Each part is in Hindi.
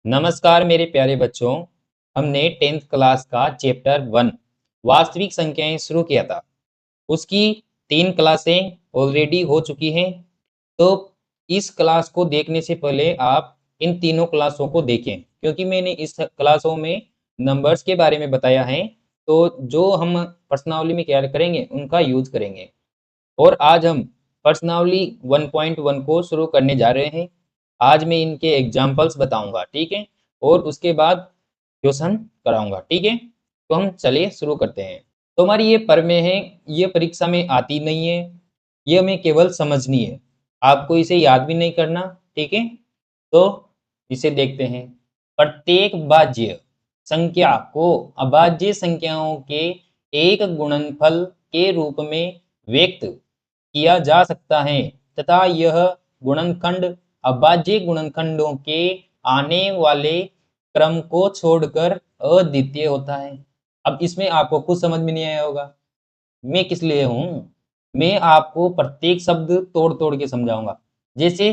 नमस्कार मेरे प्यारे बच्चों। हमने 10th क्लास का चैप्टर 1 वास्तविक संख्याएं शुरू किया था। उसकी 3 क्लासें ऑलरेडी हो चुकी हैं। तो इस क्लास को देखने से पहले आप इन तीनों क्लासों को देखें, क्योंकि मैंने इस क्लासों में नंबर्स के बारे में बताया है। तो जो हम प्रश्नावली में क्या करेंगे उनका यूज करेंगे। और आज हम प्रश्नावली 1.1 को शुरू करने जा रहे हैं। आज मैं इनके एग्जाम्पल्स बताऊंगा, ठीक है, और उसके बाद क्वेश्चन कराऊंगा, ठीक है। तो हम चलिए शुरू करते हैं। तो हमारी ये प्रमेय है, ये परीक्षा में आती नहीं है, ये हमें केवल समझनी है, आपको इसे याद भी नहीं करना, ठीक है। तो इसे देखते हैं। प्रत्येक भाज्य संख्या को अभाज्य संख्याओं के एक गुणनफल के रूप में व्यक्त किया जा सकता है तथा यह गुणनखंड अभाज्य गुणनखंडों के आने वाले क्रम को छोड़कर अद्वितीय होता है। अब इसमें आपको कुछ समझ में नहीं आया होगा, मैं किस लिए हूं। मैं आपको प्रत्येक शब्द तोड़ तोड़ के समझाऊंगा। जैसे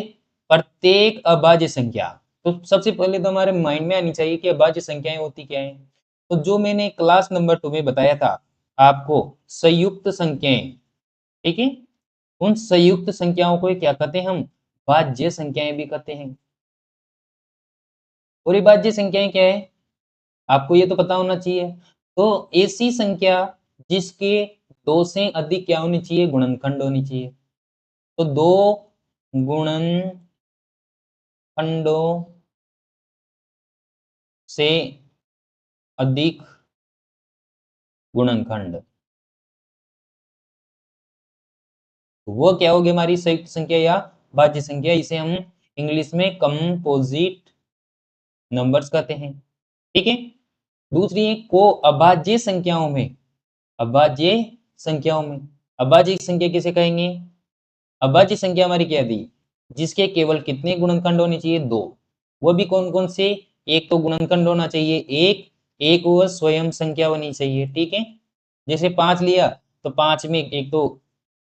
प्रत्येक अभाज्य संख्या, तो सबसे पहले तो हमारे माइंड में आनी चाहिए कि अभाज्य संख्याएं होती क्या है। तो जो मैंने क्लास नंबर 2 में बताया था आपको, संयुक्त संख्याएं, ठीक है, उन संयुक्त संख्याओं को क्या कहते हैं हम, भाज्य संख्याएं भी कहते हैं। और ये भाज्य संख्याएं क्या है, आपको ये तो पता होना चाहिए। तो ऐसी संख्या जिसके दो से अधिक क्या होनी चाहिए, गुणनखंड होनी चाहिए। तो दो गुणनखंडों से अधिक गुणनखंड, वो क्या होगी हमारी संयुक्त संख्या या भाज्य संख्या। इसे हम इंग्लिश में कंपोजिट नंबर्स कहते हैं, ठीक है। दूसरी है को अभाज्य संख्याओं में, अभाज्य संख्याओं में, अभाज्य संख्या किसे कहेंगे, अभाज्य संख्या हमारी क्या थी, जिसके केवल कितने गुणनखंड होने चाहिए, दो। वो भी कौन कौन से, एक तो गुणनखंड होना चाहिए एक, एक वो स्वयं संख्या होनी चाहिए, ठीक है। जैसे 5 लिया तो 5 में एक तो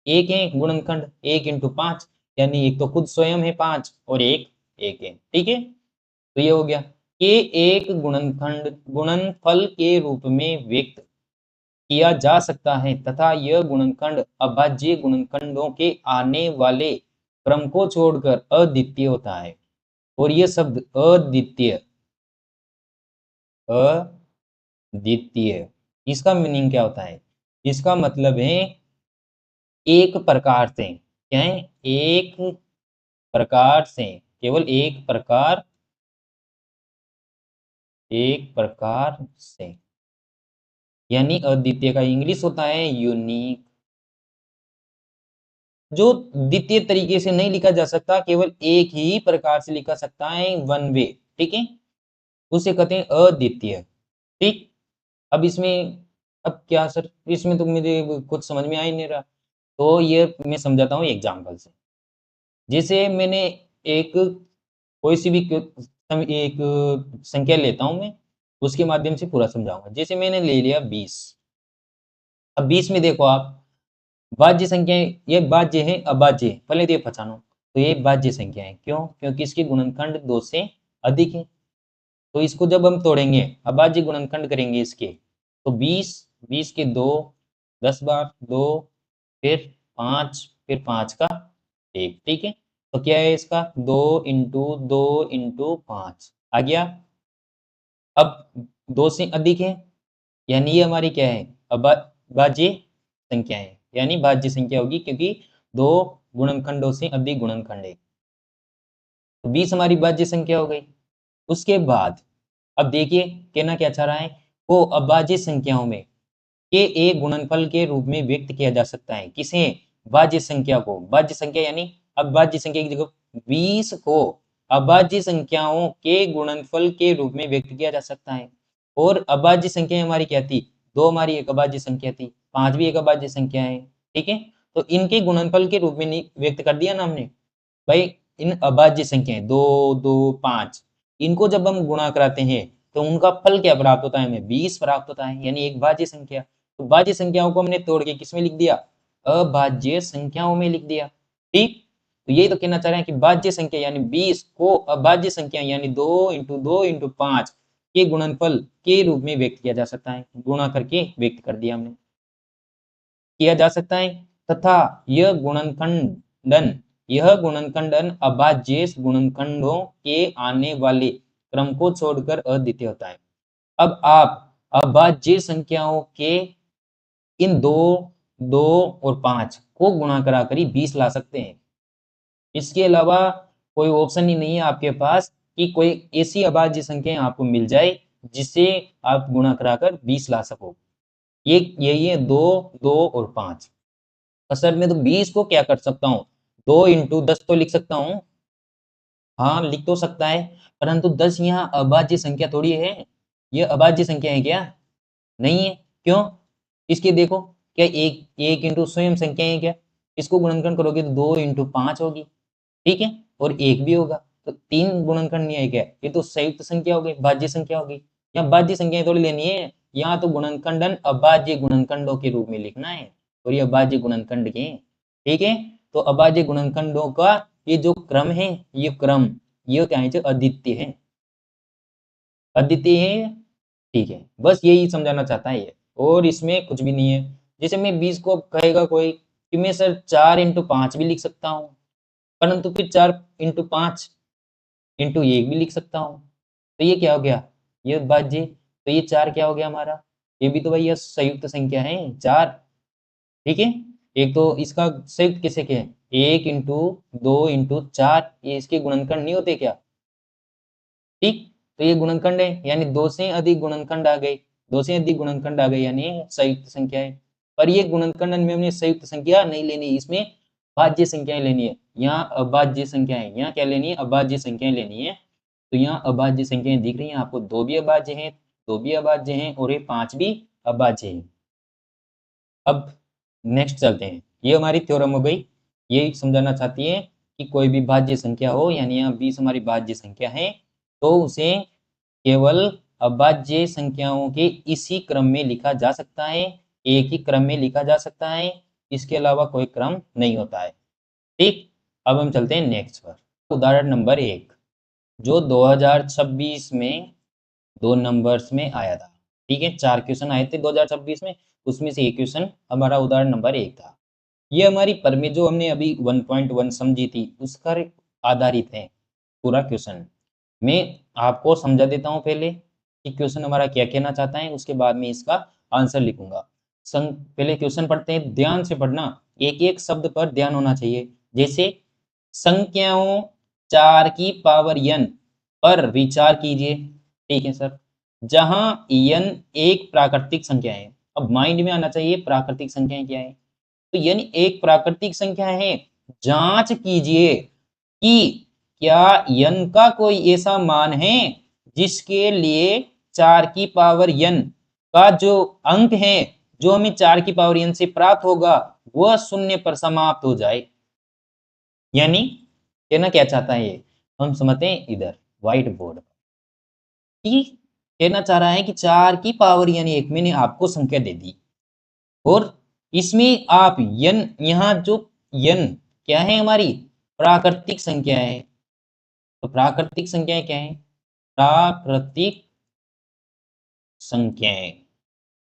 एक है गुणनखंड, 1 × 5, यानी एक तो खुद स्वयं है 5 और एक है, ठीक है। तो ये हो गया कि एक गुणनखंड गुणनफल के रूप में व्यक्त किया जा सकता है तथा यह गुणनखंड अभाज्य गुणनखंडों के आने वाले क्रम को छोड़कर अद्वितीय होता है। और यह शब्द अद्वितीय, अद्वितीय, इसका मीनिंग क्या होता है, इसका मतलब है एक प्रकार से, क्या है, एक प्रकार से, केवल एक प्रकार से, यानी अद्वितीय का इंग्लिश होता है यूनिक। जो द्वितीय तरीके से नहीं लिखा जा सकता, केवल एक ही प्रकार से लिखा सकता है, वन वे, ठीक है, उसे कहते हैं अद्वितीय, ठीक। अब इसमें, अब क्या सर, इसमें तो मुझे कुछ समझ में आ ही नहीं रहा। तो ये मैं समझाता हूँ एग्जाम्पल से। जैसे मैंने एक कोई सी भी एक संख्या लेता हूं मैं, उसके माध्यम से पूरा समझाऊंगा। जैसे मैंने ले लिया 20। अब 20 में देखो आप, भाज्य संख्याएं, ये भाज्य है अभाज्य है, पहले तो ये पहचानो। तो ये भाज्य संख्या है, क्यों, क्योंकि इसके गुणनखंड 2 से अधिक है। तो इसको जब हम तोड़ेंगे, अभाज्य गुणनखंड करेंगे इसके, तो 20, 20 के 2, 10 बार 2, फिर 5, फिर 5 का 1, ठीक है। तो क्या है इसका, 2 × 2 × 5 आ गया। अब 2 से अधिक है, यानी ये हमारी क्या है, भाज्य संख्या है, यानी भाज्य संख्या होगी, क्योंकि दो गुणनखंडों से अधिक गुणनखंड है। तो 20 हमारी भाज्य संख्या हो गई। उसके बाद अब देखिए कहना क्या चाह रहा है, को अभाज्य संख्याओं में के एक गुणनफल के रूप में व्यक्त किया जा सकता है। किसे, भाज्य संख्या को, भाज्य संख्या यानी अभाज्य संख्या की जगह 20 को अभाज्य संख्याओं के गुणनफल के रूप में व्यक्त किया जा सकता है। और अभाज्य संख्या हमारी क्या थी, दो हमारी एक अभाज्य संख्या थी, 5 भी एक अभाज्य संख्या है, ठीक है। तो इनके गुणनफल के रूप में नहीं व्यक्त कर दिया ना हमने भाई। इन अभाज्य संख्याएं 2, 2, 5, इनको जब हम गुणा कराते हैं तो उनका फल क्या प्राप्त होता है, हमें 20 प्राप्त होता है, यानी एक भाज्य संख्या। तो भाज्य संख्याओं को हमने तोड़ के किसमें लिख दिया, अभाज्य संख्याओं में लिख दिया, ठीक। तो यही तो कहना चाह रहे हैं कि भाज्य संख्या यानी 20 को अभाज्य संख्या यानी 2 इंटू 2 इंटू 5 के गुणनफल के रूप में व्यक्त किया जा सकता है। गुणा करके व्यक्त कर दिया हमने, किया जा सकता है। तथा यह गुणनखंडन अभाज्य गुणनखंडों के आने वाले क्रम को छोड़कर अद्वितीय होता है। अब आप अभाज्य संख्याओं के इन 2, 2 और 5 को गुणा कराकर ही 20 ला सकते हैं। इसके अलावा कोई ऑप्शन ही नहीं है आपके पास कि कोई ऐसी अभाज्य संख्या आपको मिल जाए जिसे आप गुणा कराकर 20 ला सको। यही है 2, 2 और 5। असल में तो 20 को क्या कर सकता हूँ, 2 इंटू 10 तो लिख सकता हूँ। हाँ लिख तो सकता है, परंतु 10 यहाँ अभाज्य संख्या थोड़ी है। ये अभाज्य संख्या है क्या? नहीं है। क्यों? इसके देखो, क्या एक इंटू स्वयं संख्या है क्या? इसको गुणनखंड करोगे तो 2 इंटू 5 होगी, ठीक है, और 1 भी होगा, तो 3 गुणनखंड नहीं है क्या? ये तो संयुक्त संख्या हो गई, भाज्य संख्या होगी। यहाँ भाज्य संख्या थोड़ी लेनी है, यहाँ तो गुणनखंडन अभाज्य गुणनखंडों के रूप में लिखना है, और ये अभाज्य गुणनखंड के, ठीक है। तो अभाज्य गुणनखंडों का ये जो क्रम है, ये क्रम ये क्या है, अद्वितीय है, अद्वितीय है, ठीक है। बस यही समझाना चाहता है ये, और इसमें कुछ भी नहीं है। जैसे मैं 20 को कहेगा कोई कि मैं सर 4 इंटू 5 भी लिख सकता हूँ, परंतु फिर 4 इंटू 5 इंटू 1 भी लिख सकता हूँ, तो ये क्या हो गया, ये भाज्य। तो ये 4 क्या हो गया हमारा, ये भी तो भैया संयुक्त संख्या है 4, ठीक है। एक तो इसका संयुक्त किसे के है, 1 इंटू 2 इंटू 4, ये इसके गुणनखंड नहीं होते क्या, ठीक। तो ये गुणनखंड है, यानी 2 से अधिक गुणनखंड आ गए, 2 से अधिक गुणनखंड आ गए यानी संयुक्त संख्या है। पर ये गुणनखंड में हमने संयुक्त संख्या नहीं लेनी, इसमें भाज्य संख्याएं लेनी है। यहाँ अभाज्य संख्याएं, यहाँ क्या लेनी है, अभाज्य संख्याएं लेनी है। तो यहाँ अभाज्य संख्याएं दिख रही हैं आपको, 2 भी अभाज्य हैं, 2 भी अभाज्य हैं, और ये 5 भी अभाज्य हैं। अब नेक्स्ट चलते हैं, ये हमारी थ्योरम हो गई। ये समझाना चाहती है कि कोई भी भाज्य संख्या हो, यानी यहाँ 20 हमारी भाज्य संख्या है, तो उसे केवल अभाज्य संख्याओं के इसी क्रम में लिखा जा सकता है, एक ही क्रम में लिखा जा सकता है, इसके अलावा कोई क्रम नहीं होता है, ठीक। अब हम चलते हैं नेक्स्ट पर, उदाहरण नंबर 1, जो 2026 में 2 नंबर्स में आया था, ठीक है। 4 क्वेश्चन आए थे 2026 में, उसमें से एक क्वेश्चन हमारा उदाहरण नंबर 1 था। ये हमारी परमें जो हमने अभी 1.1 समझी थी, उस पर आधारित है पूरा क्वेश्चन। मैं आपको समझा देता हूं पहले कि क्वेश्चन हमारा क्या कहना चाहता है, उसके बाद में इसका आंसर लिखूंगा। पहले क्वेश्चन पढ़ते हैं, ध्यान से पढ़ना, एक एक शब्द पर ध्यान होना चाहिए। जैसे संख्याओं 4 की पावर n पर विचार कीजिए, ठीक है सर। जहां n एक प्राकृतिक संख्या है, अब माइंड में आना चाहिए प्राकृतिक संख्याएं क्या है, तो यानी एक प्राकृतिक संख्या है। जांच कीजिए कि क्या n का कोई ऐसा मान है जिसके लिए 4 की पावर n का जो अंक है, जो हमें 4 की पावर n से प्राप्त होगा, वह शून्य पर समाप्त हो जाए। यानी कहना क्या चाहता है ये, हम समझते हैं इधर व्हाइट बोर्ड कि कहना चाह रहा है कि 4 की पावर यानी एक मैंने आपको संख्या दे दी, और इसमें आप n, यहाँ जो n क्या है हमारी प्राकृतिक संख्या है। तो प्राकृतिक संख्याएं क्या है, प्राकृतिक संख्याएं,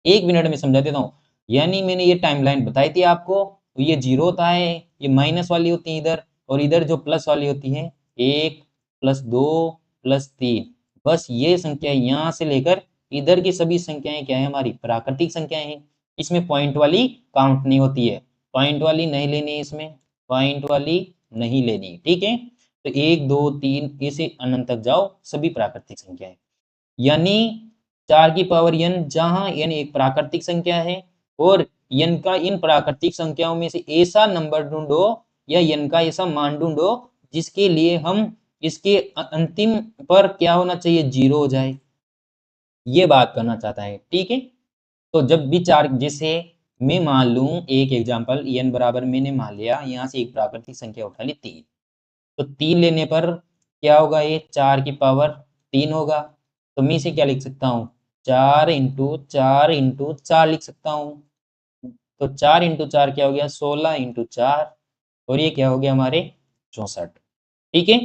1 मिनट में समझा देता हूं। यानी मैंने ये टाइमलाइन बताई थी आपको, तो ये 0 होता है, ये माइनस वाली होती है इधर, और इधर जो प्लस वाली होती है 1 प्लस 2 प्लस 3। बस ये संख्या यहाँ से लेकर इधर की सभी संख्याएं क्या है, हमारी प्राकृतिक संख्याएं हैं। इसमें पॉइंट वाली काउंट नहीं होती है, पॉइंट वाली नहीं लेनी, इसमें पॉइंट वाली नहीं लेनी, ठीक है। तो 1 2 3 ऐसे अनंत तक जाओ, सभी प्राकृतिक संख्याएं। यानी 4 की पावर n, जहां n एक प्राकृतिक संख्या है, और n का इन प्राकृतिक संख्याओं में से ऐसा नंबर ढूंढो या n का ऐसा मान ढूंढो जिसके लिए हम इसके अंतिम पर क्या होना चाहिए, 0 हो जाए। ये बात करना चाहता है, ठीक है। तो जब भी 4, जैसे मैं मान लूं एक एग्जांपल, n बराबर मैंने मान लिया, यहाँ से एक प्राकृतिक संख्या उठा ली 3, तो 3 लेने पर क्या होगा, ये 4 की पावर 3 होगा। तो मैं इसे क्या लिख सकता हूँ, 4 इंटू 4 इंटू 4 लिख सकता हूँ। तो 4 इंटू 4 क्या हो गया, 16 इंटू 4, और ये क्या हो गया हमारे 64। ठीक है,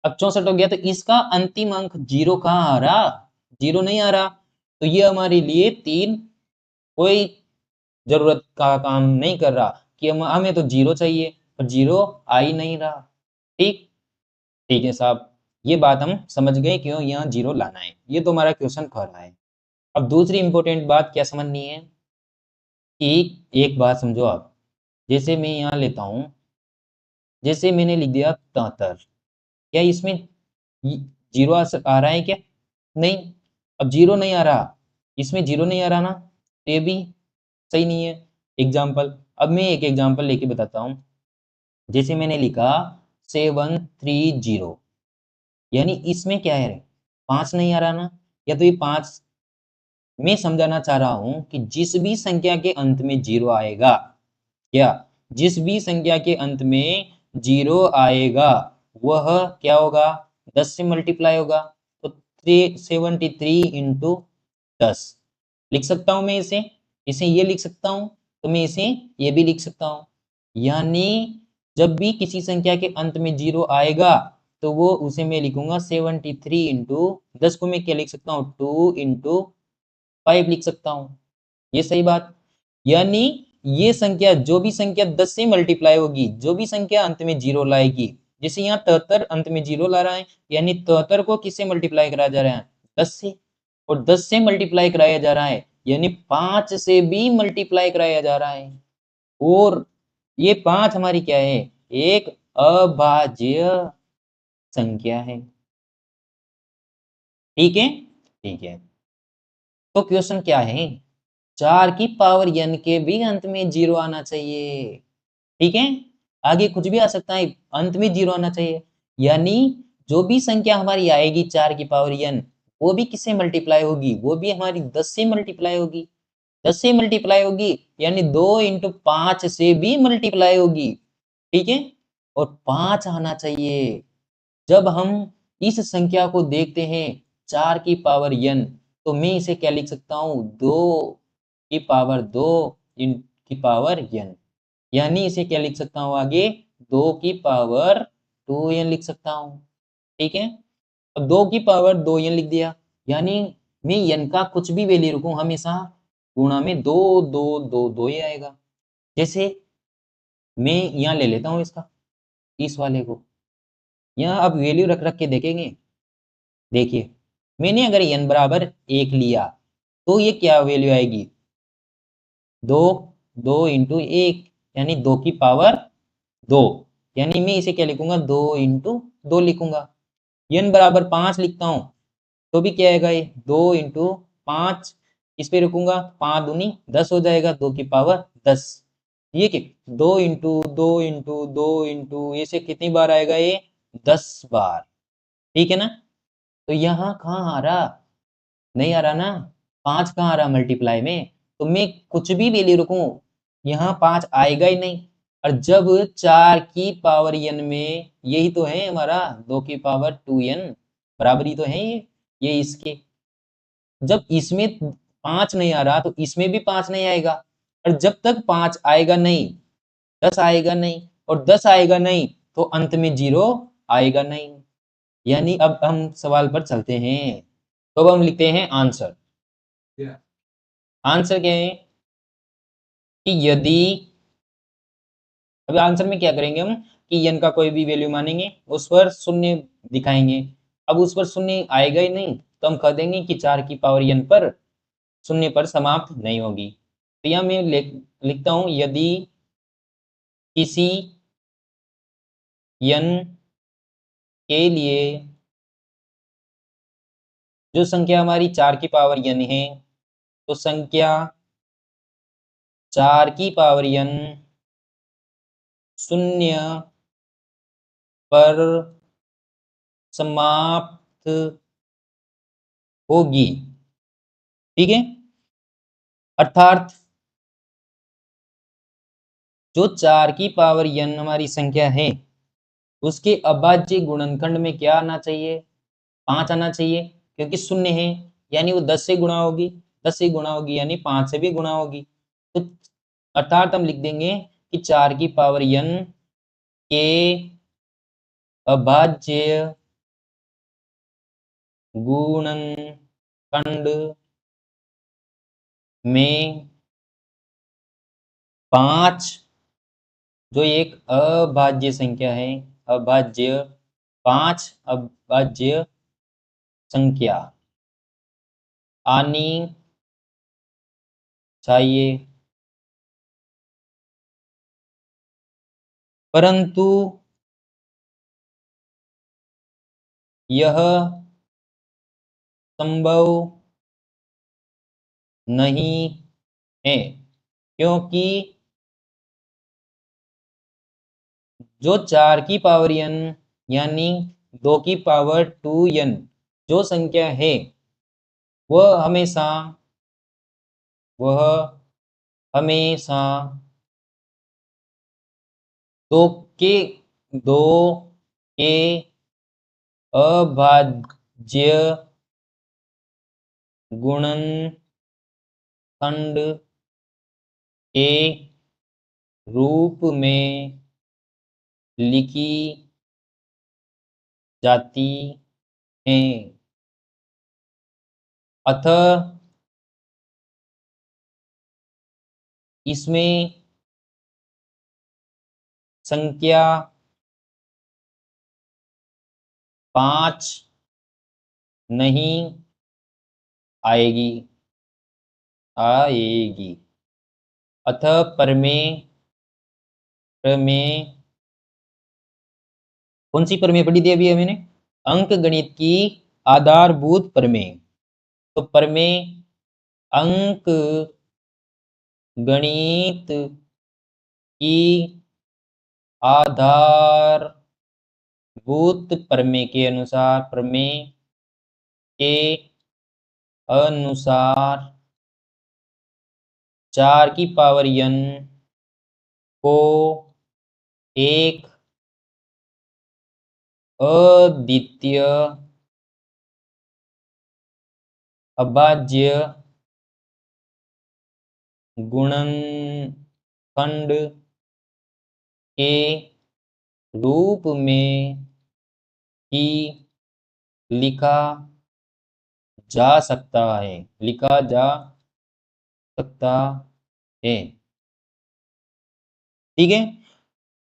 अब 64 हो गया, तो इसका अंतिम अंक 0 कहाँ आ रहा? 0 नहीं आ रहा, तो ये हमारे लिए 3 कोई जरूरत का काम नहीं कर रहा कि हमें तो 0 चाहिए, पर 0 आ ही नहीं रहा। ठीक, ठीक है साहब, ये बात हम समझ गए क्यों यहाँ 0 लाना है। ये तो हमारा क्वेश्चन कह रहा है। अब दूसरी इंपॉर्टेंट बात क्या समझनी है कि एक बात समझो आप, जैसे मैं यहाँ लेता हूँ, जैसे मैंने लिख दिया 73, क्या इसमें 0 आ रहा है क्या? नहीं, अब 0 नहीं आ रहा, इसमें 0 नहीं आ रहा ना, तो ये भी सही नहीं है। एग्जाम्पल, अब मैं एक एग्जाम्पल लेके बताता हूँ। जैसे मैंने लिखा 730, यानी इसमें क्या है, 5 नहीं आ रहा ना, या तो ये 5, मैं समझाना चाह रहा हूं कि जिस भी संख्या के अंत में 0 आएगा, क्या जिस भी संख्या के अंत में 0 आएगा वह क्या होगा, 10 से मल्टीप्लाई होगा। तो 373 इंटू 10 लिख सकता हूं मैं इसे, ये लिख सकता हूं, तो मैं इसे ये भी लिख सकता हूं। यानी जब भी किसी संख्या के अंत में 0 आएगा तो वो उसे मैं लिखूंगा 73 इंटू 10 को मैं क्या लिख सकता हूँ, 2 इंटू 5 लिख सकता हूँ। ये सही बात, यानी ये संख्या, जो भी संख्या 10 से मल्टीप्लाई होगी, जो भी संख्या अंत में 0 लाएगी, जैसे यहाँ 73 अंत में 0 ला रहा है, यानी 73 को किससे मल्टीप्लाई कराया जा रहा है, 10 से, और 10 से मल्टीप्लाई कराया जा रहा है, यानी 5 से भी मल्टीप्लाई कराया जा रहा है। और ये 5 हमारी क्या है, एक अभाज्य संख्या है। ठीक है, ठीक है, तो क्वेश्चन क्या है, 4 की पावर n के भी अंत में 0 आना चाहिए। ठीक है, आगे कुछ भी आ सकता है, अंत में 0 आना चाहिए, यानी जो भी संख्या हमारी आएगी 4 की पावर n, वो भी किससे मल्टीप्लाई होगी, वो भी हमारी 10 से मल्टीप्लाई होगी। 10 से मल्टीप्लाई होगी, यानी 2 इंटू 5 से भी मल्टीप्लाई होगी। ठीक है, और 5 आना चाहिए। जब हम इस संख्या को देखते हैं 4 की पावर n, तो मैं इसे क्या लिख सकता हूँ, 2 की पावर 2 इन की पावर n, यानी इसे क्या लिख सकता हूँ आगे, 2 की पावर 2n लिख सकता हूँ। ठीक है, अब 2 की पावर 2n लिख दिया, यानी मैं n का कुछ भी वैल्यू रखूं हमेशा गुणा में 2 2 2 2 ही आएगा। जैसे मैं यहाँ ले लेता हूँ इसका, इस वाले को, यहाँ अब वैल्यू रख रख के देखेंगे। देखिए, मैंने अगर n बराबर 1 लिया तो ये क्या वैल्यू आएगी, 2, 2 इंटू 1, यानी 2 की पावर 2, यानी मैं इसे क्या लिखूंगा, 2 इंटू 2 लिखूंगा। n बराबर 5 लिखता हूं तो भी क्या आएगा, ये 2 इंटू 5, इस पे रखूंगा, 5 दूनी 10 हो जाएगा, 2 की पावर 10। ये कि 2 इंटू 2 इंटू 2 इंटू ऐसे कितनी बार आएगा, ये 10 बार। ठीक है ना, तो यहाँ कहाँ आ रहा, नहीं आ रहा ना, 5 कहाँ आ रहा मल्टीप्लाई में, तो मैं कुछ भी वैल्यू रखूं यहाँ 5 आएगा ही नहीं। और जब 4 की पावर n में, यही तो है हमारा 2 की पावर 2n, बराबरी तो है ये इसके, जब इसमें 5 नहीं आ रहा तो इसमें भी 5 नहीं आएगा। और जब तक 5 आएगा नहीं, 10 आएगा नहीं, और 10 आएगा नहीं तो अंत में 0 आएगा नहीं। यानी अब हम सवाल पर चलते हैं, तो अब हम लिखते हैं आंसर। आंसर क्या है कि यदि, अभी आंसर में क्या करेंगे हम कि n का कोई भी वैल्यू मानेंगे, उस पर शून्य दिखाएंगे। अब उस पर शून्य आएगा ही नहीं तो हम कह देंगे कि 4 की पावर n पर शून्य पर समाप्त नहीं होगी। तो यहाँ मैं लिखता हूं, यदि किसी n के लिए जो संख्या हमारी 4 की पावर n है, तो संख्या 4 की पावर n शून्य पर समाप्त होगी। ठीक है, अर्थात जो 4 की पावर n हमारी संख्या है, उसके अभाज्य गुणनखंड में क्या आना चाहिए, 5 आना चाहिए, क्योंकि शून्य है, यानी वो 10 से गुणा होगी, 10 से गुणा होगी यानी 5 से भी गुणा होगी। तो अर्थात हम लिख देंगे कि 4 की पावर n के अभाज्य गुणनखंड में 5 जो एक अभाज्य संख्या है, अभाज्य 5 अभाज्य संख्या आनी चाहिए, परंतु यह संभव नहीं है, क्योंकि जो 4 की पावर n यानी 2 की पावर 2n जो संख्या है वह हमेशा दो के दो के अभाज्य गुणनखंड के रूप में लिखी जाती हैं। अतः इसमें संख्या 5 नहीं आएगी। अतः प्रमेय कौन सी प्रमेय पढ़ी थी अभी मैंने? अंक गणित की आधारभूत प्रमेय। तो प्रमेय अंक गणित की आधारभूत प्रमेय के अनुसार 4 की पावर n को एक अद्वितीय अभाज्य गुणनखंड के रूप में ही लिखा जा सकता है। ठीक है।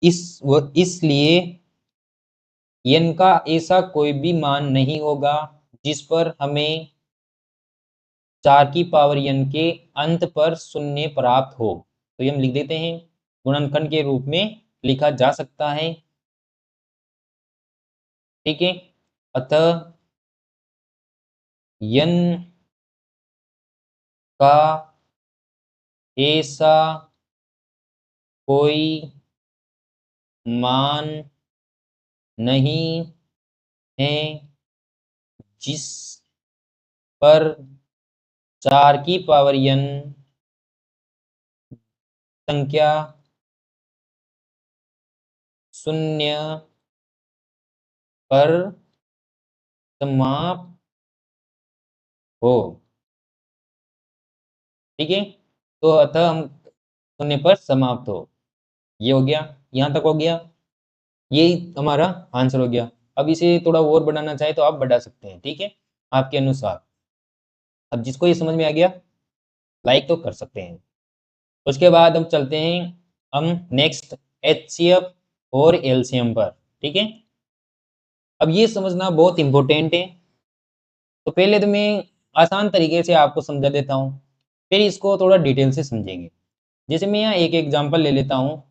इसलिए n का ऐसा कोई भी मान नहीं होगा जिस पर हमें 4 की पावर n के अंत पर शून्य प्राप्त हो। तो ये हम लिख देते हैं गुणनखंड के रूप में लिखा जा सकता है। ठीक है। अतः n का ऐसा कोई मान नहीं है जिस पर 4 की पावर n संख्या शून्य पर समाप्त हो। ठीक है। तो अतः हम शून्य पर समाप्त हो, ये हो गया, यहां तक हो गया, ये हमारा आंसर हो गया। अब इसे थोड़ा और बढ़ाना चाहे तो आप बढ़ा सकते हैं। ठीक है, आपके अनुसार। अब जिसको ये समझ में आ गया लाइक तो कर सकते हैं। उसके बाद हम चलते हैं हम नेक्स्ट HCF और LCM पर। ठीक है। अब ये समझना बहुत इंपॉर्टेंट है। तो पहले तो मैं आसान तरीके से आपको समझा देता हूँ, फिर इसको थोड़ा डिटेल से समझेंगे। जैसे मैं यहाँ एक एग्जांपल ले लेता हूँ,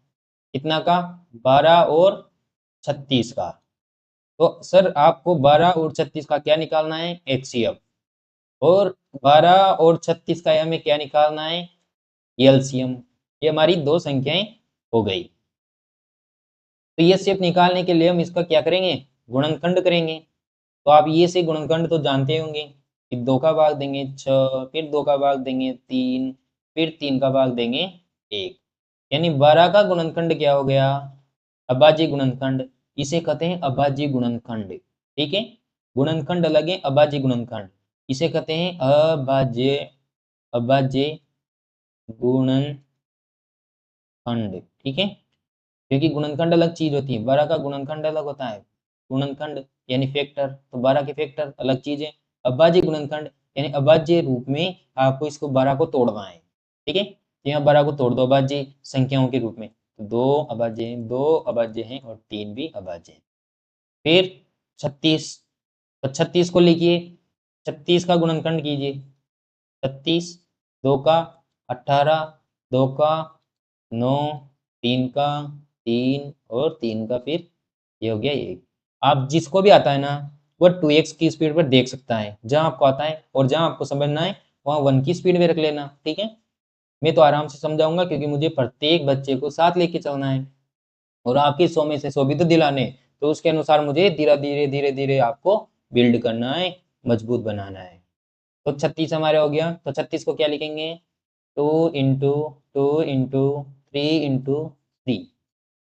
कितना का, 12 और 36 का। तो सर आपको 12 और 36 का क्या निकालना है? HCF। और 12 और 36 का हमें क्या निकालना है? LCM। ये हमारी दो संख्याएं हो गई। तो ये शेप निकालने के लिए हम इसका क्या करेंगे? गुणनखंड करेंगे। तो आप ये से गुणनखंड तो जानते होंगे कि 2 का भाग देंगे 6, फिर 2 का भाग देंगे 3, फिर 3 का भाग देंगे 1, यानी 12 का गुणनखंड क्या हो गया? अभाज्य गुणनखंड। इसे कहते हैं अभाज्य गुणनखंड। ठीक है, गुणनखंड अलग है, अभाज्य गुणनखंड इसे कहते हैं अभाज्य गुणनखंड। ठीक है, क्योंकि गुणनखंड अलग चीज होती है, 12 का गुणनखंड अलग होता है, गुणनखंड यानी फैक्टर, तो 12 के फैक्टर अलग चीज है। अभाज्य गुणनखंड यानी अभाज्य रूप में आपको इसको 12 को तोड़ना है, ठीक है। यहाँ 12 को तोड़ दो अभाज्य संख्याओं के रूप में, तो 2 अभाज्य हैं और 3 भी अभाज्य हैं। फिर 36, तो 36 को लिखिए, 36 का गुणनखंड कीजिए, 36, 2 का 18, 2 का 9, 3 का 3 और 3 का फिर ये हो गया 1। आप जिसको भी आता है ना वो 2x की स्पीड पर देख सकता है, जहां आपको आता है और जहां आपको समझना है वहां 1 की स्पीड में रख लेना, ठीक है। मैं तो आराम से समझाऊंगा क्योंकि मुझे प्रत्येक बच्चे को साथ लेके चलना है और आपके 100 में से 100 भी तो दिलाने, तो उसके अनुसार मुझे धीरे धीरे आपको बिल्ड करना है, मजबूत बनाना है। तो 36 हमारे हो गया, तो 36 को क्या लिखेंगे, 2 × 2 × 3 × 3,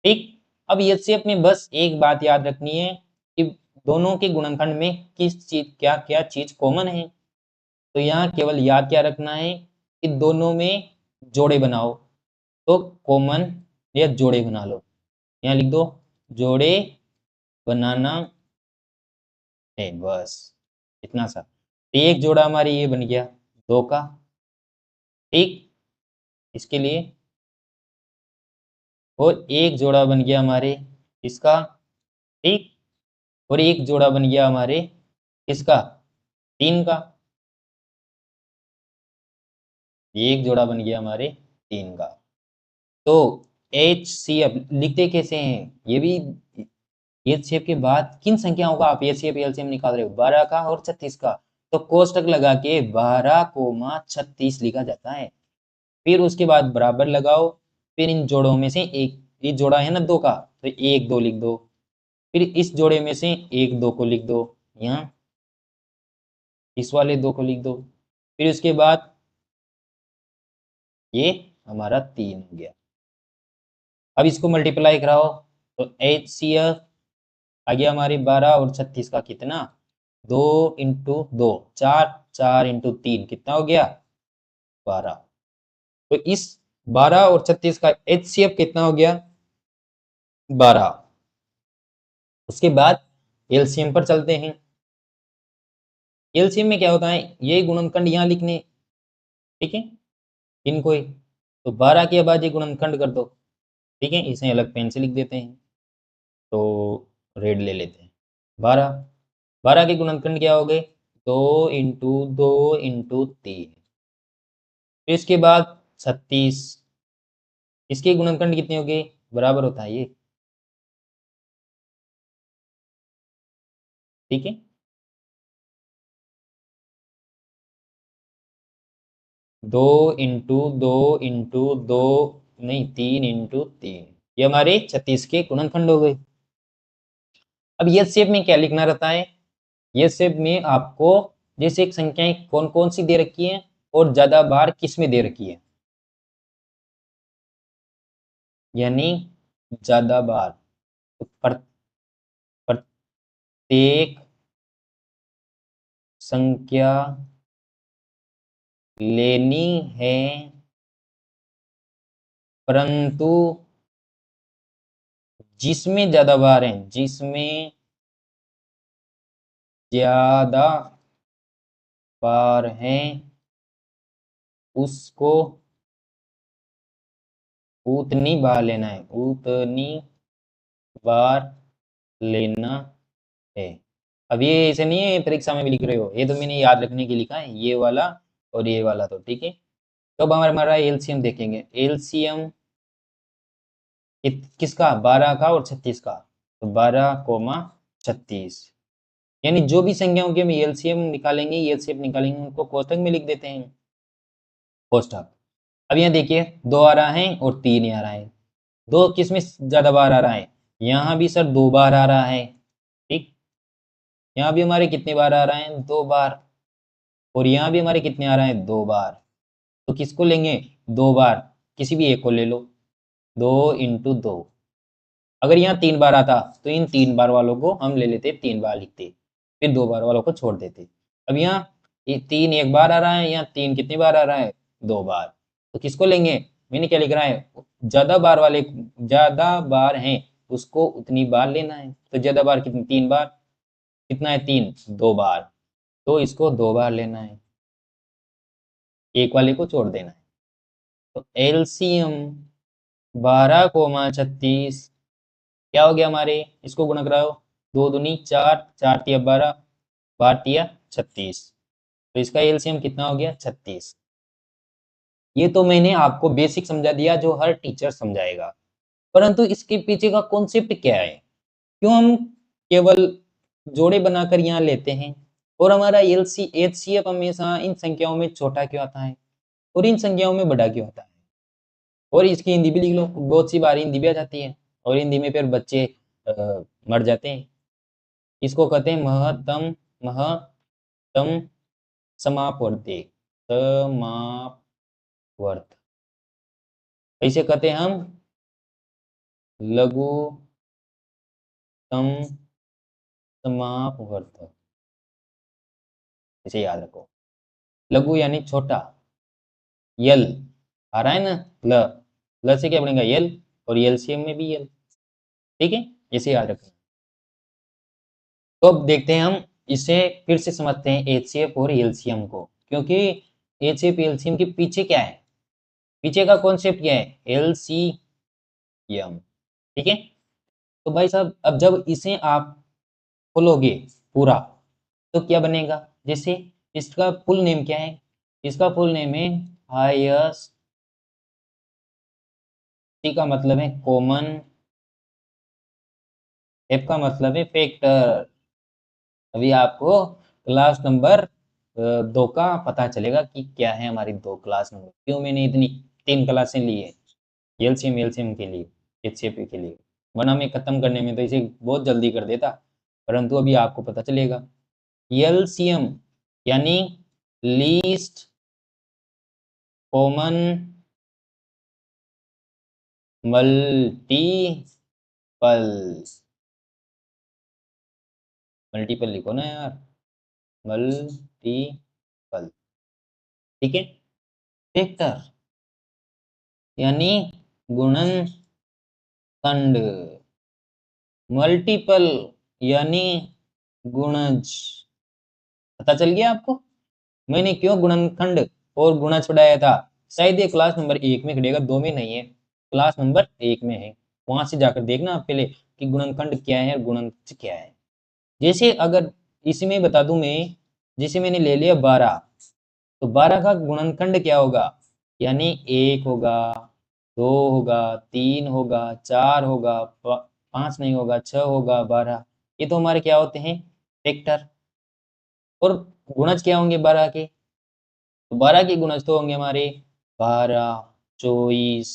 ठीक। अब एचसीएफ में बस एक बात याद रखनी है कि दोनों के गुणनखंड में किस चीज क्या क्या चीज कॉमन है। तो यहाँ केवल याद क्या रखना है कि दोनों में जोड़े बनाओ, तो कॉमन या जोड़े बना लो, यहाँ लिख दो जोड़े बनाना है, बस इतना सा। तो एक जोड़ा हमारी ये बन गया 2 का, ठीक, इसके लिए, और एक जोड़ा बन गया हमारे इसका, ठीक, और एक जोड़ा बन गया हमारे इसका 3 का, एक जोड़ा बन गया हमारे 3 का। तो HCF लिखते कैसे हैं, ये भी HCF के बाद किन संख्याओं का आप HCF एलसीएम निकाल रहे हो, 12 का और 36 का, तो कोष्टक लगा के 12,36 लिखा जाता है। फिर उसके बाद बराबर लगाओ, फिर इन जोड़ों में से एक, ये जोड़ा है ना 2 का, तो 1 2 लिख दो, फिर इस जोड़े में से 1 2 को लिख दो, यहाँ इस वाले 2 को लिख दो, फिर उसके बाद ये हमारा 3 हो गया। अब इसको मल्टीप्लाई कराओ, तो HCF आ गया हमारे 12 और 36 का कितना, 2 × 2 4, 4 × 3 कितना हो गया 12। तो इस 12 और 36 का HCF कितना हो गया 12। उसके बाद एलसीएम पर चलते हैं। एलसीएम में क्या होता है, ये गुणनखंड यहाँ लिखने, ठीक है, इनको ही, तो 12 के बाद ये गुणनखंड कर दो, ठीक है, इसे अलग पेन से लिख देते हैं, तो रेड ले लेते हैं। 12 के गुणनखंड क्या हो गए, 2 × 2 × 3, फिर इसके बाद 36, इसके गुणनखंड कितने हो गए, बराबर होता है ये, ठीक है, 2 × 2 × 2 नहीं 3 × 3, ये हमारे 36 के गुणनखंड हो गए। अब ये शेप में क्या लिखना रहता है, ये शेप में आपको जैसे एक संख्याएं कौन कौन सी दे रखी है और ज्यादा बार किस में दे रखी है, यानी ज्यादा बार, तो प्रत्येक संख्या लेनी है परंतु जिसमें ज्यादा बार है, जिसमें ज्यादा बार हैं उसको उतनी बार लेना है, उतनी बार लेना है। अब ये ऐसे नहीं है परीक्षा में भी लिख रहे हो, ये तो मैंने याद रखने के लिए लिखा है, ये वाला और ये वाला, तो ठीक है। तो अब हमारा एलसीएम देखेंगे, एलसीएम किसका, 12 का और 36 का, तो 12,36, यानी जो भी संख्याओं के हम एलसीएम निकालेंगे, एलसीएम निकालेंगे, उनको कोष्टक में लिख देते हैं, कोष्टक। अब यहाँ देखिए 2 आ रहा है और 3 आ रहा है, 2 किस में ज्यादा बार आ रहा है, यहाँ भी सर 2 बार आ रहा है, ठीक, यहाँ भी हमारे कितने बार आ रहा है 2 बार, और यहाँ भी हमारे कितने आ रहा है 2 बार, तो किसको लेंगे 2 बार, किसी भी एक को ले लो, 2 × 2, अगर यहाँ 3 बार आता तो इन 3 बार वालों को हम ले लेते, 3 बार लिखते, फिर 2 बार वालों को छोड़ देते। अब यहाँ 3 एक बार आ रहा है, यहाँ 3 कितनी बार आ रहा है 2 बार, तो किसको लेंगे, मैंने क्या लिख रहा है, ज्यादा बार वाले, ज्यादा बार हैं उसको उतनी बार लेना है। तो ज्यादा बार कितनी, 3 बार, कितना है 3, 2 बार, तो इसको 2 बार लेना है, एक वाले को छोड़ देना है। तो एलसीएम 12,36 क्या हो गया हमारे, इसको गुणा कराओ, 2 दूनी 4, 4 तिया 12, 12 तिया 36, तो इसका एलसीएम कितना हो गया 36। ये तो मैंने आपको बेसिक समझा दिया जो हर टीचर समझाएगा, परंतु इसके पीछे का कॉन्सेप्ट क्या है, क्यों हम केवल जोड़े बनाकर यहाँ लेते हैं और हमारा एलसी एचसीएफ हमेशा इन संख्याओं में छोटा क्यों आता है और इन संख्याओं में बड़ा क्यों आता है। और इसकी हिंदी भी लिख लो, बहुत सी बार हिंदी भी आ जाती है और हिंदी में फिर बच्चे मर जाते हैं। इसको कहते हैं महत्तम, महत्तम समापवर्ती, समापवर्त। इसे कहते हैं हम लघुत्तम समापवर्त। इसे याद रखो, लघु यानी छोटा, यल आ रहा है ना, ल से क्या बनेगा यल, और एलसीएम में भी यल, ठीक है, इसे याद रखना। तो अब देखते हैं हम इसे फिर से समझते हैं एचसीएफ और एलसीएम को, क्योंकि एचसीएफ एलसीएम के पीछे क्या है, पीछे का कॉन्सेप्ट क्या है, एलसीएम, ठीक है। तो भाई साहब अब जब इसे आप खोलोगे पूरा तो क्या बनेगा, जैसे इसका फुल नेम क्या है, इसका फुल नेम है हाईएस्ट, सी का मतलब है कॉमन, एफ का मतलब है फैक्टर। अभी आपको क्लास नंबर 2 का पता चलेगा कि क्या है हमारी 2 क्लास नंबर, क्यों मैंने इतनी 3 क्लासें ली है एलसीएम एलसीएम के लिए, एचसीएफ के लिए, वरना मैं खत्म करने में तो इसे बहुत जल्दी कर देता, परंतु अभी आपको पता चलेगा। एलसीएम यानी लीस्ट कॉमन मल्टीपल, मल्टीपल लिखो ना यार, मल्टीपल, ठीक है। फैक्टर यानी गुणनखंड, मल्टीपल यानी गुणज। पता चल गया आपको मैंने क्यों गुणनखंड और गुणज पढ़ाया था, शायद ये क्लास नंबर 1 में खड़ेगा, 2 में नहीं है, क्लास नंबर 1 में है, वहां से जाकर देखना आप पहले कि गुणनखंड क्या है और गुणज क्या है। जैसे अगर इसमें बता दूं मैं, जैसे मैंने ले लिया 12, तो 12 का गुणनखंड क्या होगा, यानी 1 होगा, 2 होगा, 3 होगा, 4 होगा, 5 नहीं होगा, 6 होगा, 12, ये तो हमारे क्या होते हैं फैक्टर। और गुणज क्या होंगे 12 के, तो 12 के गुणज तो होंगे हमारे 12, 24,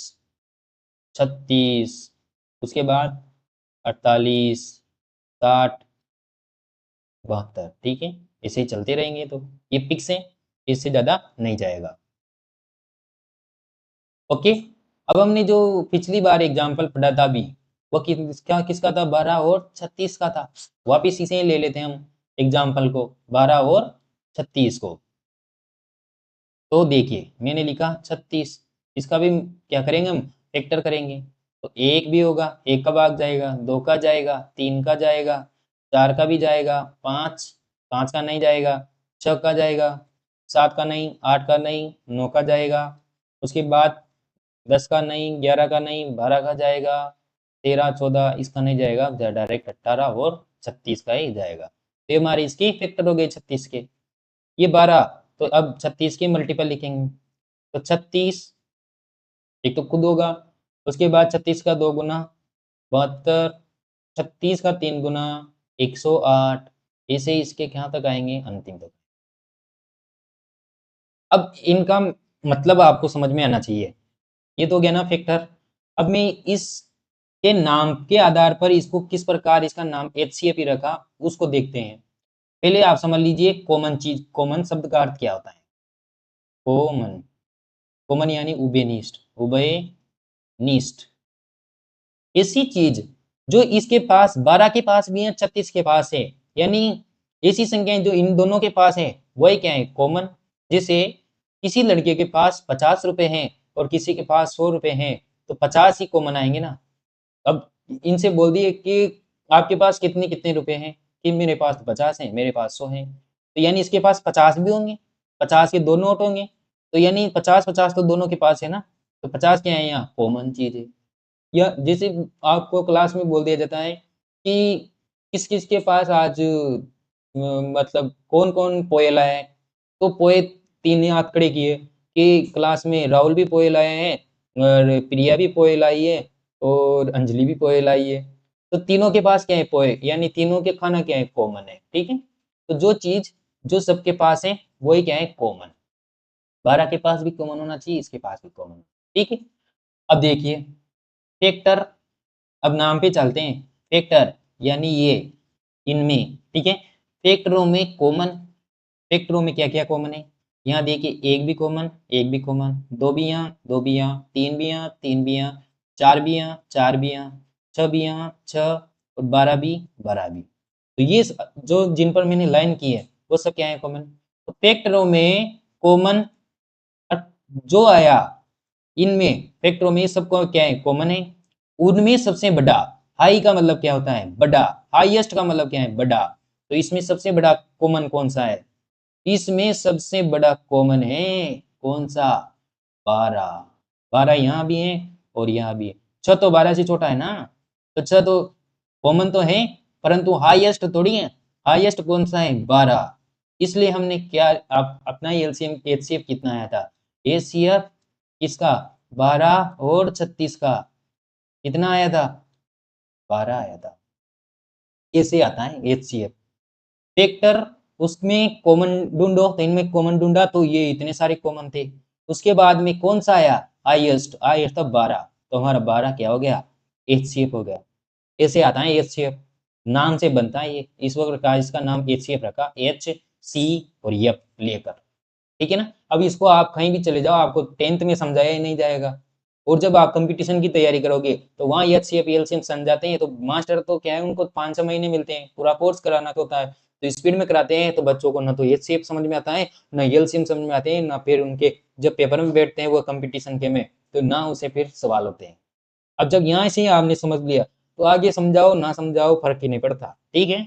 36, उसके बाद 48, 60, 72, ठीक है, ऐसे ही चलते रहेंगे, तो ये फिक्स है, इससे ज्यादा नहीं जाएगा। ओके, अब हमने जो पिछली बार एग्जाम्पल पढ़ा था अभी, वो किसका था, 12 और 36 का था। वापिस इसे ले लेते हैं हम एग्जाम्पल को, 12 और 36 को। तो देखिए मैंने लिखा 36, इसका भी क्या करेंगे हम, फैक्टर करेंगे। तो 1 भी होगा, 1 का भाग जाएगा, 2 का जाएगा, 3 का जाएगा, 4 का भी जाएगा, 5, 5 का नहीं जाएगा, 6 का जाएगा, 7 का नहीं, 8 का नहीं, 9 का जाएगा, उसके बाद 10 का नहीं, 11 का नहीं, 12 का जाएगा, 13, 14 इसका नहीं जाएगा, डायरेक्ट 18 और 36 का ही जाएगा। तो ये हमारी इसकी फैक्टर हो गई 36 के, ये 12, तो अब 36 के मल्टीपल लिखेंगे, तो 36 एक तो खुद होगा, उसके बाद 36 का 2 गुना 72, 36 का 3 गुना 108, ऐसे इसके कहाँ तक आएंगे, अंतिम तक। अब इनका मतलब आपको समझ में आना चाहिए, ये तो हो गया ना फैक्टर। अब मैं इस के नाम के आधार पर इसको किस प्रकार इसका नाम एचसीएफ ही रखा उसको देखते हैं। पहले आप समझ लीजिए कॉमन चीज, कॉमन शब्द का अर्थ क्या होता है, कॉमन, कॉमन यानी उभयनिष्ठ, उभयनिष्ठ, ऐसी चीज जो इसके पास 12 के पास भी है, 36 के पास है, यानी ऐसी संख्याएं जो इन दोनों के पास है वही क्या है, कॉमन। जैसे किसी लड़के के पास 50 रुपए हैं और किसी के पास 100 रुपए हैं, तो 50 ही कॉमन आएंगे ना। अब इनसे बोल दिए कि आपके पास कितने कितने रुपए हैं, कि मेरे पास 50 हैं, मेरे पास 100 हैं, तो यानी इसके पास 50 भी होंगे, 50 के 2 नोट होंगे, तो यानी 50-50 तो दोनों के पास है ना, तो 50 क्या है यहाँ कॉमन चीज़ है। या जैसे आपको क्लास में बोल दिया जाता है कि किस-किस के पास आज मतलब कौन-कौन पोए लाया है, तो पोए 3 हाथ खड़े किए कि क्लास में राहुल भी पोए लाए हैं और प्रिया भी पोए लाई है और अंजलि भी पोए लाई है। तो तीनों के पास क्या है पोए, यानी तीनों के खाना क्या है कॉमन है, ठीक है? तो जो चीज़ जो सबके पास है, वही क्या है कॉमन। 12 के पास भी कॉमन होना चाहिए, इसके पास भी कॉमन, ठीक है? अब देखिए फैक्टर, अब नाम पे चलते हैं। फैक्टर यानी ये इनमें, ठीक है? फैक्टरों में कॉमन, फैक्टरों में क्या-क्या कॉमन है? यहाँ देखिए 1 भी कॉमन, 1 भी कॉमन, 2 भी यहाँ, 2 भी यहाँ, 3 भी यहाँ, 3 भी यहाँ, 4 भी यहाँ, 4 भी यहाँ, 6 भी यहाँ, 6 और 12 भी, 12 भी। तो ये जो जिन पर मैंने लाइन की है, वो सब क्या है कॉमन? तो फैक्टरों में कॉमन जो आया, इनमें फैक्टरों में सबको क्या है कॉमन है, उनमें सबसे बड़ा, हाई का मतलब क्या होता है बड़ा, हाईएस्ट का मतलब क्या है बड़ा, तो इसमें सबसे बड़ा कॉमन कौन सा है? इसमें सबसे बड़ा कॉमन है कौन सा? 12। 12 यहाँ भी है और यहाँ भी है। 6 तो 12 से छोटा है ना, तो 6 तो कॉमन तो है, परंतु हाईएस्ट थोड़ी है। हाईएस्ट कौन सा है? 12। इसलिए हमने क्या अपना एलसीएम एचसीएफ कितना आया था? एचसीएफ किसका? 12 और 36 का कितना आया था? 12 आया था। कैसे आता है एचसीएफ? फैक्टर, उसमें कॉमन ढूंढो, तो इनमें कॉमन ढूंढा तो ये इतने सारे कॉमन थे। उसके बाद में कौन सा आया? हाईएस्ट, हाईएस्ट था 12, तो हमारा 12 क्या हो गया? एचसीएफ हो गया। ऐसे आता है एचसीएफ, नाम से बनता है ये, इस वक्त का इसका नाम एचसीएफ रखा, एच सी और एफ लेकर, ठीक है ना? अब इसको आप कहीं भी चले जाओ, आपको 10th में समझाया ही नहीं जाएगा, और जब आप कंपटीशन की तैयारी करोगे तो वहाँ एचसीएफ एलसीएम समझाते हैं, तो मास्टर तो क्या है उनको 5-6 महीने मिलते हैं, पूरा कोर्स कराना होता है, तो स्पीड में कराते हैं, तो बच्चों को ना तो एचसीएफ समझ में आता है, ना एलसीएम समझ में आते हैं, ना फिर उनके जब पेपर में बैठते हैं वो कंपटीशन के में, तो ना उसे फिर सवाल होते हैं। अब जब यहाँ से आपने समझ लिया, तो आगे समझाओ ना समझाओ फर्क ही नहीं पड़ता, ठीक है?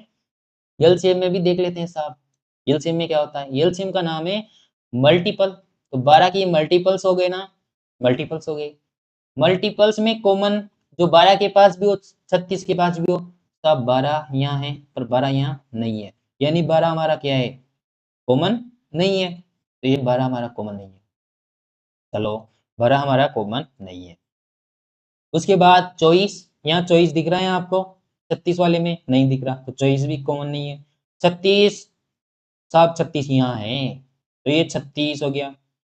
एलसीएम में भी देख लेते हैं साहब। एलसीएम में क्या होता है? एलसीएम का नाम है मल्टीपल, तो 12 की मल्टीपल्स हो गए ना, मल्टीपल्स हो गए। मल्टीपल्स में कॉमन जो 12 के पास भी हो, 36 के पास भी हो, तब 12 यहाँ है पर 12 यहाँ नहीं है, यानी 12 हमारा क्या है? कॉमन नहीं है, तो ये 12 हमारा कॉमन नहीं है। चलो, 12 हमारा कॉमन नहीं है। उसके बाद 24, यहाँ 24 दिख रहा है आपको? 36 वाले में नहीं दिख रहा, तो 24 भी कॉमन नहीं है। 36, साहब 36 यहाँ है, तो ये 36 हो गया।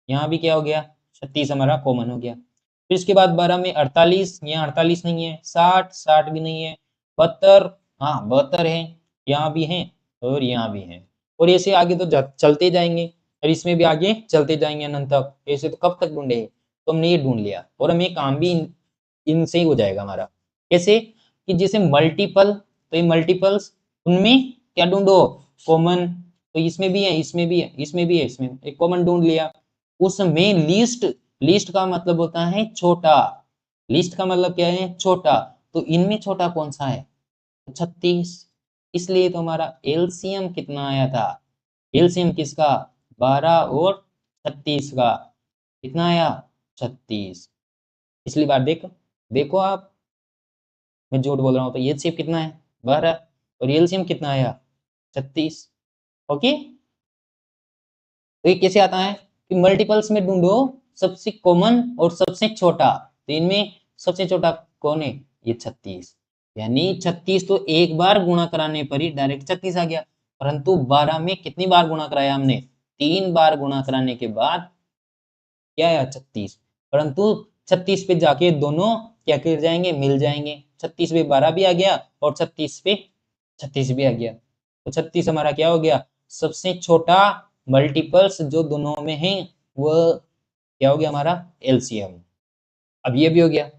यहाँ भी क्या हो गया? 36 हमारा कॉमन हो गया। फिर इसके बाद 12 में 48, यहाँ 48 नहीं है। 60, 60 भी नहीं है। 72, हाँ 72 है, यहाँ भी है और यहाँ भी है, और ऐसे आगे तो चलते जाएंगे, और इसमें भी आगे चलते जाएंगे अनंत तक। ऐसे तो कब तक ढूंढे, तो हमने ये ढूंढ लिया, और हमें काम भी इनसे ही हो जाएगा हमारा। कैसे? कि जैसे मल्टीपल, तो ये मल्टीपल्स, उनमें क्या ढूंढो? कॉमन, तो इसमें भी है, इसमें भी है, इसमें भी है, इसमें एक कॉमन ढूंढ लिया। उसमें लीस्ट, लीस्ट का मतलब होता है छोटा, लीस्ट का मतलब क्या है? छोटा, तो इनमें छोटा कौन सा है? 36। इसलिए तो हमारा एलसीएम कितना आया था? एलसीएम किसका? 12 और 36 का कितना आया? 36। पिछली बार देखो, देखो आप, मैं झूठ बोल रहा हूँ, तो एचसीएफ कितना है? 12, और एलसीएम कितना आया? 36। ओके, तो ये कैसे आता है? कि मल्टीपल्स में ढूंढो सबसे कॉमन और सबसे छोटा, तो इनमें सबसे छोटा कौन है? ये 36, यानी 36 तो एक बार गुणा कराने पर ही डायरेक्ट 36 आ गया, परंतु 12 में कितनी बार गुणा कराया हमने? 3 बार गुणा कराने के बाद क्या आया? 36। परंतु 36 पे जाके दोनों क्या कर जाएंगे? मिल जाएंगे। 36 पे 12 भी आ गया और 36 पे 36 भी आ गया, तो 36 हमारा क्या हो गया? सबसे छोटा मल्टीपल्स जो दोनों में है, वो क्या हो गया हमारा? एलसीएम। अब ये भी हो गया।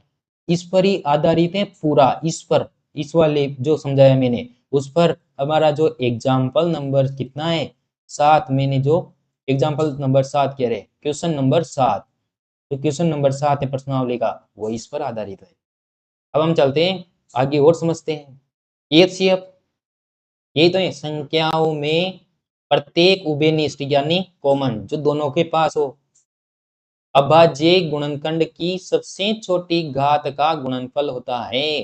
इस पर ही आधारित है पूरा, इस पर, इस वाले जो समझाया मैंने उस पर हमारा जो एग्जाम्पल नंबर कितना है? 7। मैंने जो एग्जाम्पल नंबर 7 कह रहे, क्वेश्चन नंबर 7, तो क्वेश्चन नंबर 7 है प्रश्नावली का, वो इस पर आधारित है। अब हम चलते हैं आगे और समझते हैं। एचसीएफ यही तो है, संख्याओं में प्रत्येक उभयनिष्ठ यानी कॉमन जो दोनों के पास हो, अभाज्य गुणनखंड की सबसे छोटी घात का गुणनफल होता है।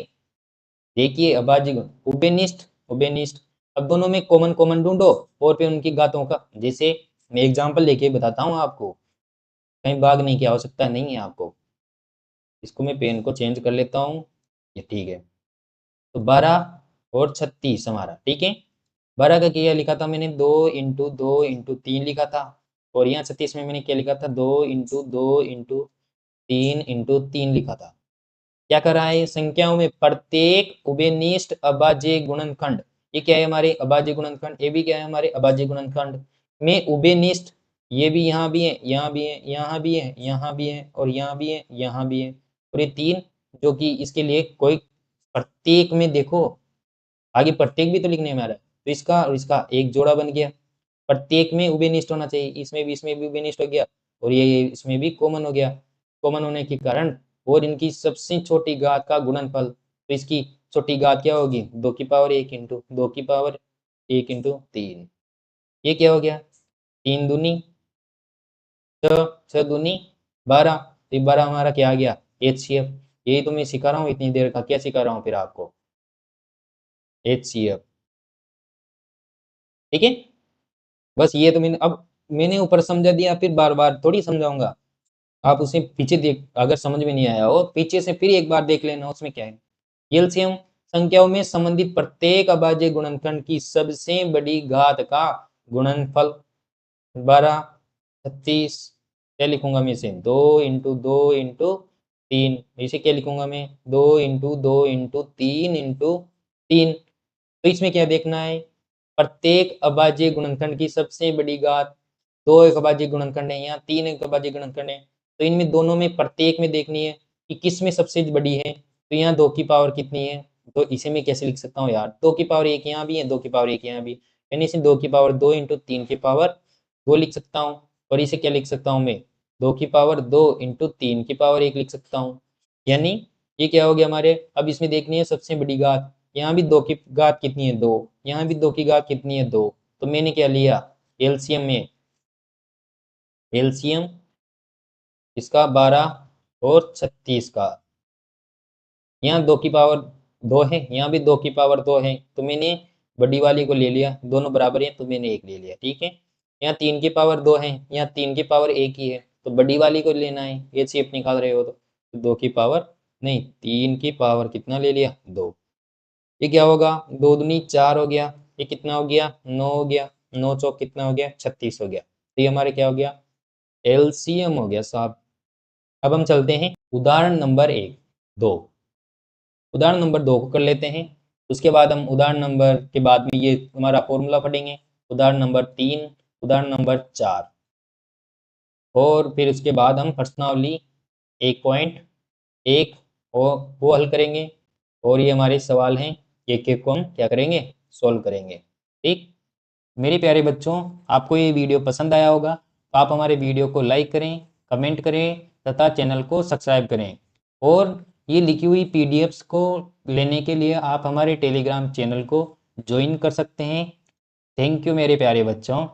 देखिए अभाज्य गुण उभयनिष्ठ उभयनिष्ठ, अब दोनों में कॉमन कॉमन ढूंढो और फिर उनकी घातों का, जैसे मैं एग्जांपल लेके बताता हूँ आपको, कहीं भागने की आवश्यकता नहीं है आपको। इसको मैं पेन को चेंज कर लेता हूँ, ये ठीक है। तो 12 और 36 हमारा ठीक है। 12 का क्या लिखा था मैंने, 2 × 2 × 3 लिखा था। और यहाँ 36 में मैंने क्या लिखा था, 2 × 2 × 3 × 3 लिखा था। क्या कर रहा है, संख्याओं में प्रत्येक उभयनिष्ठ अभाज्य गुणनखंड, ये क्या है हमारे अभाज्य गुणनखंड, ये भी क्या है हमारे अभाज्य गुणनखंड में उभयनिष्ठ, ये भी यहाँ भी है, यहाँ भी है, यहाँ भी है, यहाँ भी है, और यहाँ भी है, यहाँ भी है, और ये 3 जो कि इसके लिए कोई प्रत्येक में देखो, आगे प्रत्येक भी तो लिखने में आ रहा है, तो इसका और इसका एक जोड़ा बन गया। प्रत्येक में उभयनिष्ठ होना चाहिए, इसमें भी उभयनिष्ठ हो गया, और ये इसमें भी कॉमन हो गया। कॉमन होने के कारण और इनकी सबसे छोटी घात का गुणनफल, तो इसकी छोटी घात क्या होगी, 2 की पावर 1 × 2 की पावर 1 × 3। ये क्या हो गया, 3 दूनी 6, 6 दूनी 12, तो 12 हमारा क्या आ गया, एचसीएफ। यही तो मैं सिखा रहा हूँ इतनी देर का, क्या सिखा रहा हूँ फिर आपको, एचसीएफ। ठीक है, बस ये तो मैंने ऊपर समझा दिया, फिर बार बार थोड़ी समझाऊंगा। आप उसे पीछे देख, अगर समझ में नहीं आया हो पीछे से फिर एक बार देख लेना, उसमें क्या है। एलसीएम संख्याओं में संबंधित प्रत्येक अभाज्य गुणनखंड की सबसे बड़ी घात का गुणनफल। 12 36 क्या लिखूंगा मैं इसे, 2 × 2 × 3, इसे क्या लिखूंगा मैं, 2 × 2 × 3 × 3। तो इसमें क्या देखना है, प्रत्येक अभाज्य गुणनखंड की सबसे बड़ी घात, 2 एक अभाज्य गुणनखंड है, यहाँ 3 एक अभाज्य गुणनखंड है, तो इनमें दोनों में प्रत्येक में देखनी है कि किस में सबसे बड़ी है। तो यहाँ 2 की पावर कितनी है, तो इसे मैं कैसे लिख सकता हूँ यार, 2 की पावर 1 यहाँ भी है, 2 की पावर 1 यहाँ भी, यानी इसे 2 की पावर 2 × 3 की पावर 2 लिख सकता हूँ। और इसे क्या लिख सकता हूँ मैं, 2 की पावर 2 × 3 की पावर 1 लिख सकता हूँ। यानी ये क्या हो गया हमारे, अब इसमें देखनी है सबसे बड़ी घात, यहाँ भी 2 की घात कितनी है 2, यहाँ भी 2 की घात कितनी है 2, तो मैंने क्या लिया एलसीएम में, एलसीएम इसका 12 और 36 का, यहाँ 2 की पावर 2 है, यहाँ भी 2 की पावर 2 है, तो मैंने बड़ी वाली को ले लिया, दोनों बराबर है तो मैंने एक ले लिया। ठीक है, यहाँ 3 की पावर 2 है, यहाँ 3 की पावर 1 ही है, तो बड़ी वाली को लेना है, ये शेप निकाल रहे हो तो 2 की पावर नहीं, 3 की पावर कितना ले लिया 2। ये क्या होगा, 2 दूनी 4 हो गया, ये कितना हो गया 9 हो गया, 9 चौक कितना हो गया 36 हो गया, तो ये हमारे क्या हो गया एलसीएम हो गया साहब। अब हम चलते हैं उदाहरण नंबर 2, उदाहरण नंबर 2 को कर लेते हैं, उसके बाद हम उदाहरण नंबर के बाद में ये हमारा फॉर्मूला पढ़ेंगे, उदाहरण नंबर 3, उदाहरण नंबर 4, और फिर उसके बाद हम प्रश्नावली 1.1 और वो हल करेंगे, और ये हमारे सवाल हैं, एक एक को हम क्या करेंगे सॉल्व करेंगे। ठीक, मेरे प्यारे बच्चों, आपको ये वीडियो पसंद आया होगा तो आप हमारे वीडियो को लाइक करें, कमेंट करें तथा चैनल को सब्सक्राइब करें। और ये लिखी हुई पीडीएफ्स को लेने के लिए आप हमारे टेलीग्राम चैनल को ज्वाइन कर सकते हैं। थैंक यू मेरे प्यारे बच्चों।